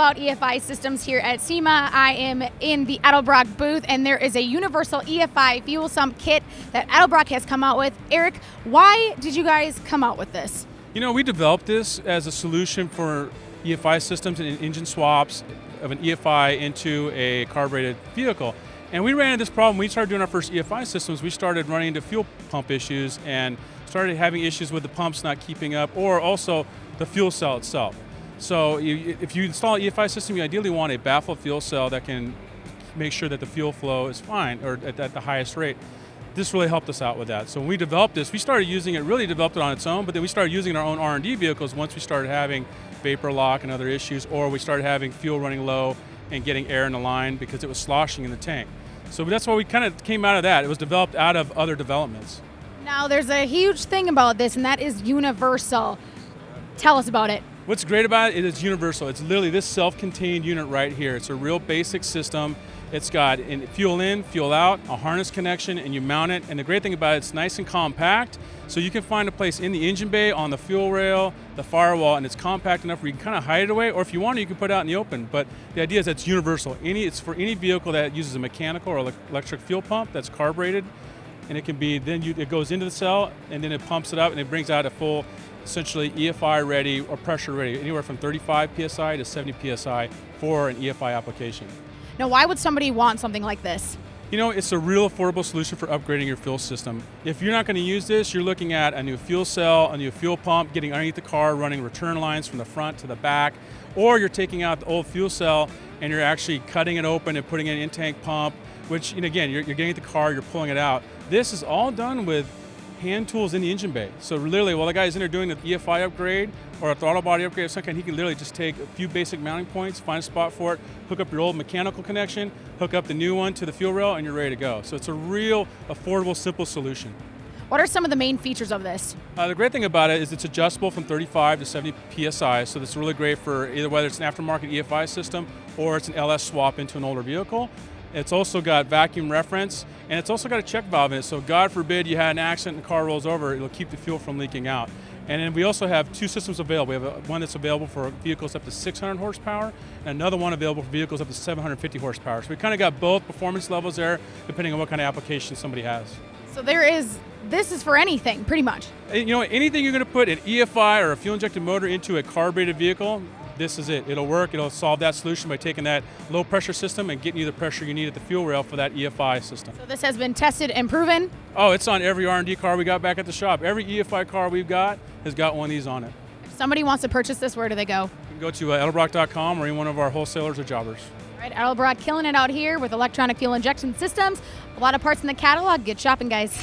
about EFI systems here at SEMA. I am in the Edelbrock booth, and there is a universal EFI fuel sump kit that Edelbrock has come out with. Eric, why did you guys come out with this? You know, we developed this as a solution for EFI systems and engine swaps of an EFI into a carbureted vehicle. And we ran into this problem. When we started doing our first EFI systems, we started running into fuel pump issues and started having issues with the pumps not keeping up, or also the fuel cell itself. So if you install an EFI system, you ideally want a baffled fuel cell that can make sure that the fuel flow is fine, or at the highest rate. This really helped us out with that. So when we developed this, we started using it, really developed it on its own, but then we started using it in our own R&D vehicles once we started having vapor lock and other issues, or we started having fuel running low and getting air in the line because it was sloshing in the tank. So that's why we kind of came out of that. It was developed out of other developments. Now, there's a huge thing about this, and that is universal. Tell us about it. What's great about it is it's universal. It's literally this self-contained unit right here. It's a real basic system. It's got fuel in, fuel out, a harness connection, and you mount it. And the great thing about it, it's nice and compact, so you can find a place in the engine bay, on the fuel rail, the firewall, and it's compact enough where you can kind of hide it away, or if you want to, you can put it out in the open. But the idea is that it's universal. It's for any vehicle that uses a mechanical or electric fuel pump that's carbureted, and it can be, it goes into the cell, and then it pumps it up, and it brings out a full, essentially EFI ready or pressure ready, anywhere from 35 PSI to 70 PSI for an EFI application. Now, why would somebody want something like this? You know, it's a real affordable solution for upgrading your fuel system. If you're not going to use this, you're looking at a new fuel cell, a new fuel pump, getting underneath the car, running return lines from the front to the back, or you're taking out the old fuel cell and you're actually cutting it open and putting in an in-tank pump, which, and again, you're getting the car, you're pulling it out. This is all done with hand tools in the engine bay. So literally, while the guy's in there doing the EFI upgrade or a throttle body upgrade of some kind, he can literally just take a few basic mounting points, find a spot for it, hook up your old mechanical connection, hook up the new one to the fuel rail, and you're ready to go. So it's a real affordable, simple solution. What are some of the main features of this? The great thing about it is it's adjustable from 35 to 70 PSI, so that's really great for either whether it's an aftermarket EFI system or it's an LS swap into an older vehicle. It's also got vacuum reference, and it's also got a check valve in it, so God forbid you had an accident and the car rolls over, it'll keep the fuel from leaking out. And then we also have two systems available. We have one that's available for vehicles up to 600 horsepower, and another one available for vehicles up to 750 horsepower. So we kind of got both performance levels there, depending on what kind of application somebody has. So this is for anything, pretty much. You know, anything you're going to put an EFI or a fuel-injected motor into a carbureted vehicle, this is it. It'll work. It'll solve that solution by taking that low pressure system and getting you the pressure you need at the fuel rail for that EFI system. So this has been tested and proven? Oh, it's on every R&D car we got back at the shop. Every EFI car we've got has got one of these on it. If somebody wants to purchase this, where do they go? You can go to Edelbrock.com or any one of our wholesalers or jobbers. All right, Edelbrock killing it out here with electronic fuel injection systems. A lot of parts in the catalog. Good shopping, guys.